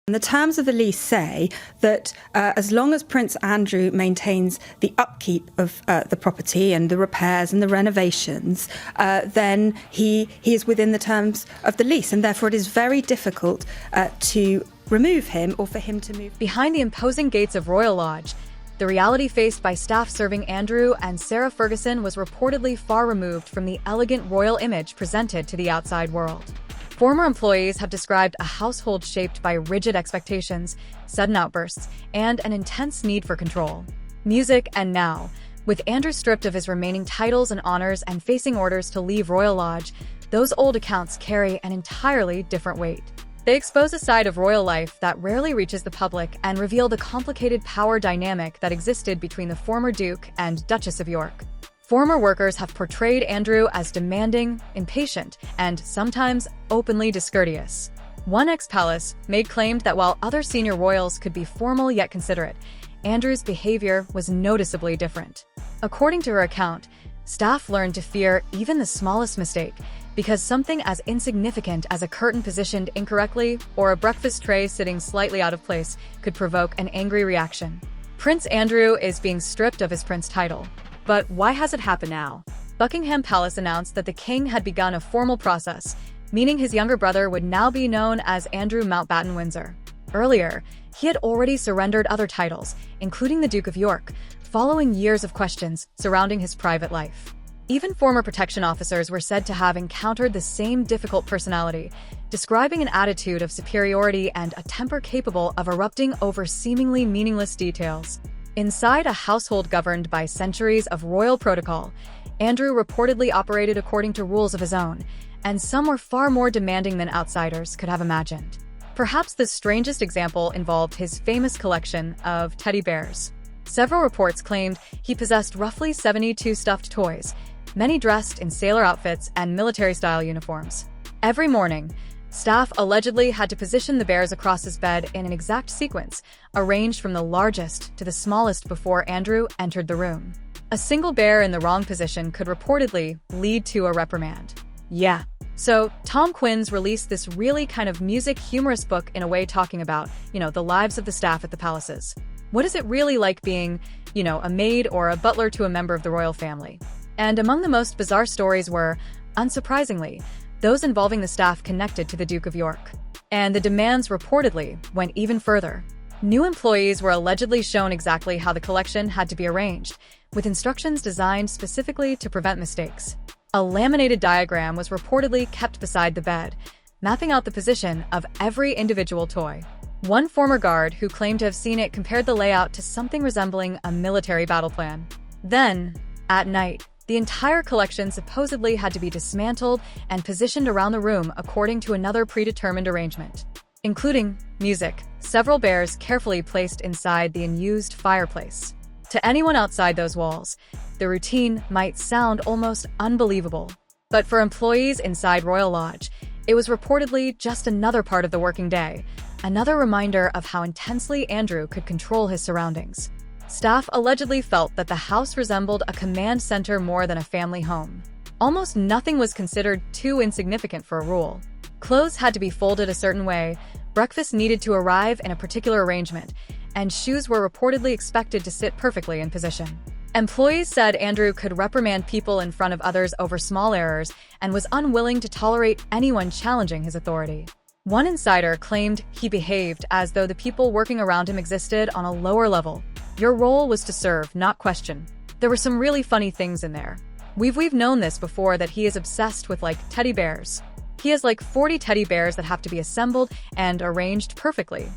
And the terms of the lease say that as long as Prince Andrew maintains the upkeep of the property and the repairs and the renovations, then he is within the terms of the lease, and therefore it is very difficult to remove him or for him to move. Behind the imposing gates of Royal Lodge, the reality faced by staff serving Andrew and Sarah Ferguson was reportedly far removed from the elegant royal image presented to the outside world. Former employees have described a household shaped by rigid expectations, sudden outbursts, and an intense need for control. Music and now, with Andrew stripped of his remaining titles and honors and facing orders to leave Royal Lodge, those old accounts carry an entirely different weight. They expose a side of royal life that rarely reaches the public and reveal the complicated power dynamic that existed between the former Duke and Duchess of York. Former workers have portrayed Andrew as demanding, impatient, and sometimes openly discourteous. One ex-palace maid claimed that while other senior royals could be formal yet considerate, Andrew's behavior was noticeably different. According to her account, staff learned to fear even the smallest mistake, because something as insignificant as a curtain positioned incorrectly or a breakfast tray sitting slightly out of place could provoke an angry reaction. Prince Andrew is being stripped of his prince title. But why has it happened now? Buckingham Palace announced that the king had begun a formal process, meaning his younger brother would now be known as Andrew Mountbatten Windsor. Earlier, he had already surrendered other titles, including the Duke of York, following years of questions surrounding his private life. Even former protection officers were said to have encountered the same difficult personality, describing an attitude of superiority and a temper capable of erupting over seemingly meaningless details. Inside a household governed by centuries of royal protocol, Andrew reportedly operated according to rules of his own, and some were far more demanding than outsiders could have imagined. Perhaps the strangest example involved his famous collection of teddy bears. Several reports claimed he possessed roughly 72 stuffed toys, many dressed in sailor outfits and military-style uniforms. Every morning, staff allegedly had to position the bears across his bed in an exact sequence, arranged from the largest to the smallest before Andrew entered the room. A single bear in the wrong position could reportedly lead to a reprimand. Yeah. So, Tom Quinn's released this really kind of music humorous book in a way talking about, the lives of the staff at the palaces. What is it really like being, a maid or a butler to a member of the royal family? And among the most bizarre stories were, unsurprisingly, those involving the staff connected to the Duke of York. And the demands reportedly went even further. New employees were allegedly shown exactly how the collection had to be arranged, with instructions designed specifically to prevent mistakes. A laminated diagram was reportedly kept beside the bed, mapping out the position of every individual toy. One former guard who claimed to have seen it compared the layout to something resembling a military battle plan. Then, at night, the entire collection supposedly had to be dismantled and positioned around the room according to another predetermined arrangement, including music, several bears carefully placed inside the unused fireplace. To anyone outside those walls, the routine might sound almost unbelievable. But for employees inside Royal Lodge, it was reportedly just another part of the working day, another reminder of how intensely Andrew could control his surroundings. Staff allegedly felt that the house resembled a command center more than a family home. Almost nothing was considered too insignificant for a rule. Clothes had to be folded a certain way, breakfast needed to arrive in a particular arrangement, and shoes were reportedly expected to sit perfectly in position. Employees said Andrew could reprimand people in front of others over small errors and was unwilling to tolerate anyone challenging his authority. One insider claimed he behaved as though the people working around him existed on a lower level. Your role was to serve, not question. There were some really funny things in there. We've known this before, that he is obsessed with, teddy bears. He has 40 teddy bears that have to be assembled and arranged perfectly.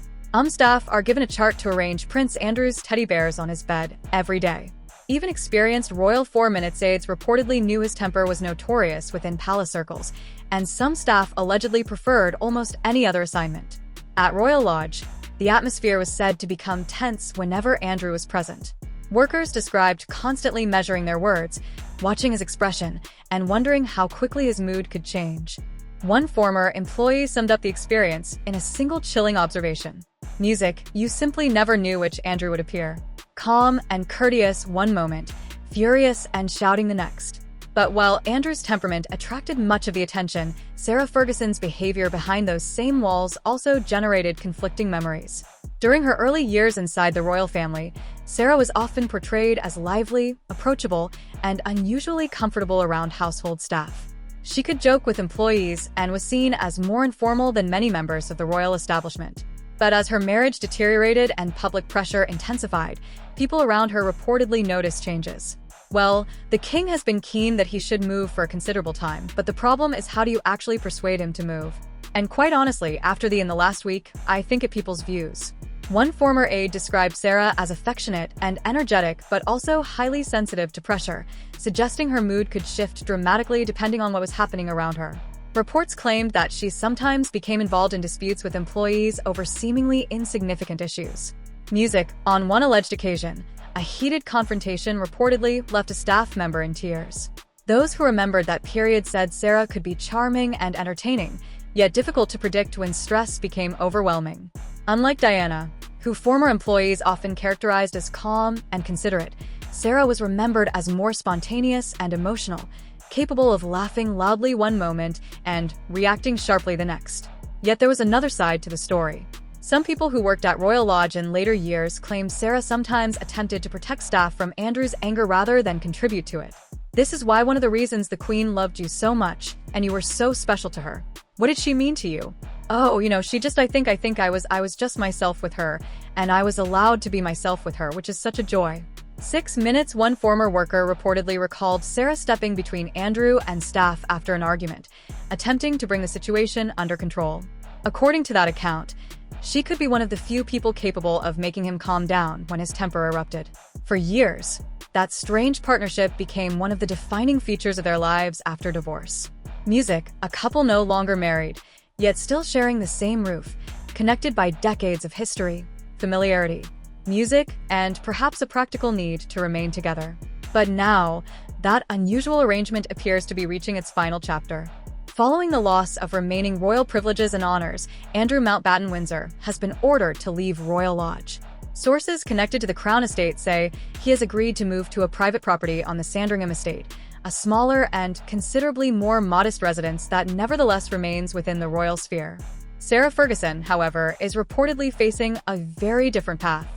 Staff are given a chart to arrange Prince Andrew's teddy bears on his bed every day. Even experienced royal 4-minute aides reportedly knew his temper was notorious within palace circles, and some staff allegedly preferred almost any other assignment. At Royal Lodge, the atmosphere was said to become tense whenever Andrew was present. Workers described constantly measuring their words, watching his expression, and wondering how quickly his mood could change. One former employee summed up the experience in a single chilling observation. Music, you simply never knew which Andrew would appear. Calm and courteous one moment, furious and shouting the next. But while Andrew's temperament attracted much of the attention, Sarah Ferguson's behavior behind those same walls also generated conflicting memories. During her early years inside the royal family, Sarah was often portrayed as lively, approachable, and unusually comfortable around household staff. She could joke with employees and was seen as more informal than many members of the royal establishment. But as her marriage deteriorated and public pressure intensified, people around her reportedly noticed changes. Well, the king has been keen that he should move for a considerable time, but the problem is, how do you actually persuade him to move? And quite honestly, after the In the Last Week, I think it people's views. One former aide described Sarah as affectionate and energetic, but also highly sensitive to pressure, suggesting her mood could shift dramatically depending on what was happening around her. Reports claimed that she sometimes became involved in disputes with employees over seemingly insignificant issues. Music. On one alleged occasion, a heated confrontation reportedly left a staff member in tears. Those who remembered that period said Sarah could be charming and entertaining, yet difficult to predict when stress became overwhelming. Unlike Diana, who former employees often characterized as calm and considerate, Sarah was remembered as more spontaneous and emotional, capable of laughing loudly one moment and reacting sharply the next. Yet there was another side to the story. Some people who worked at Royal Lodge in later years claimed Sarah sometimes attempted to protect staff from Andrew's anger rather than contribute to it. This is why one of the reasons the Queen loved you so much and you were so special to her. What did she mean to you? Oh, she just, I think I was just myself with her, and I was allowed to be myself with her, which is such a joy. 6 minutes. One former worker reportedly recalled Sarah stepping between Andrew and staff after an argument, attempting to bring the situation under control. According to that account, she could be one of the few people capable of making him calm down when his temper erupted. For years, that strange partnership became one of the defining features of their lives after divorce. Music. A couple no longer married, yet still sharing the same roof, connected by decades of history, familiarity, music, and perhaps a practical need to remain together. But now, that unusual arrangement appears to be reaching its final chapter. Following the loss of remaining royal privileges and honors, Andrew Mountbatten Windsor has been ordered to leave Royal Lodge. Sources connected to the Crown Estate say he has agreed to move to a private property on the Sandringham Estate, a smaller and considerably more modest residence that nevertheless remains within the royal sphere. Sarah Ferguson, however, is reportedly facing a very different path.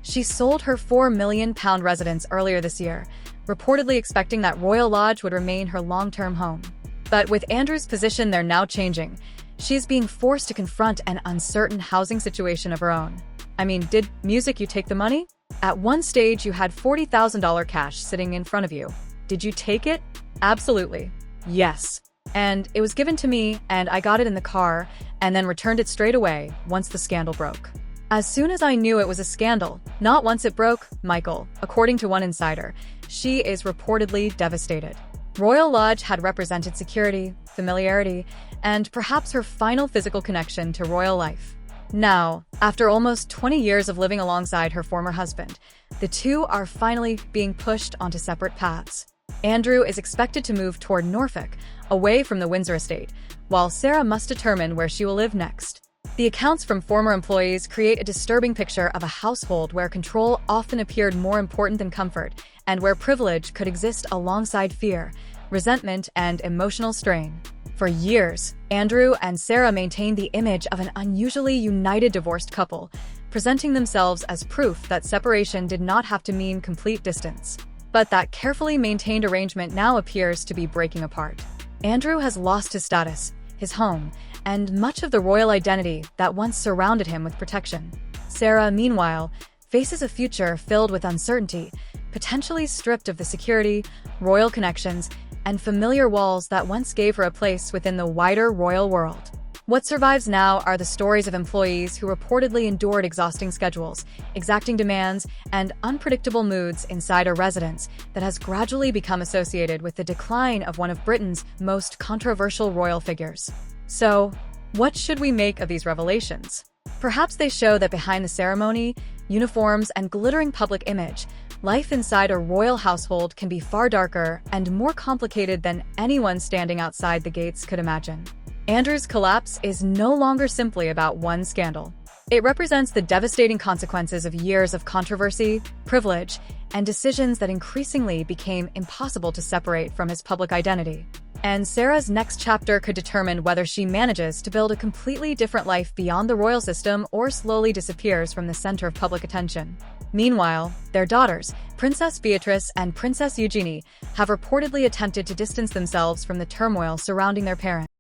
She sold her £4 million residence earlier this year, reportedly expecting that Royal Lodge would remain her long-term home. But with Andrew's position there now changing, she is being forced to confront an uncertain housing situation of her own. I mean, did music you take the money? At one stage you had $40,000 cash sitting in front of you. Did you take it? Absolutely. Yes. And it was given to me, and I got it in the car, and then returned it straight away once the scandal broke. As soon as I knew it was a scandal, not once it broke, Michael, according to one insider, she is reportedly devastated. Royal Lodge had represented security, familiarity, and perhaps her final physical connection to royal life. Now, after almost 20 years of living alongside her former husband, the two are finally being pushed onto separate paths. Andrew is expected to move toward Norfolk, away from the Windsor estate, while Sarah must determine where she will live next. The accounts from former employees create a disturbing picture of a household where control often appeared more important than comfort, and where privilege could exist alongside fear, resentment, and emotional strain. For years, Andrew and Sarah maintained the image of an unusually united divorced couple, presenting themselves as proof that separation did not have to mean complete distance. But that carefully maintained arrangement now appears to be breaking apart. Andrew has lost his status, his home, and much of the royal identity that once surrounded him with protection. Sarah, meanwhile, faces a future filled with uncertainty, potentially stripped of the security, royal connections, and familiar walls that once gave her a place within the wider royal world. What survives now are the stories of employees who reportedly endured exhausting schedules, exacting demands, and unpredictable moods inside a residence that has gradually become associated with the decline of one of Britain's most controversial royal figures. So, what should we make of these revelations? Perhaps they show that behind the ceremony, uniforms, and glittering public image, life inside a royal household can be far darker and more complicated than anyone standing outside the gates could imagine. Andrew's collapse is no longer simply about one scandal. It represents the devastating consequences of years of controversy, privilege, and decisions that increasingly became impossible to separate from his public identity. And Sarah's next chapter could determine whether she manages to build a completely different life beyond the royal system or slowly disappears from the center of public attention. Meanwhile, their daughters, Princess Beatrice and Princess Eugenie, have reportedly attempted to distance themselves from the turmoil surrounding their parents.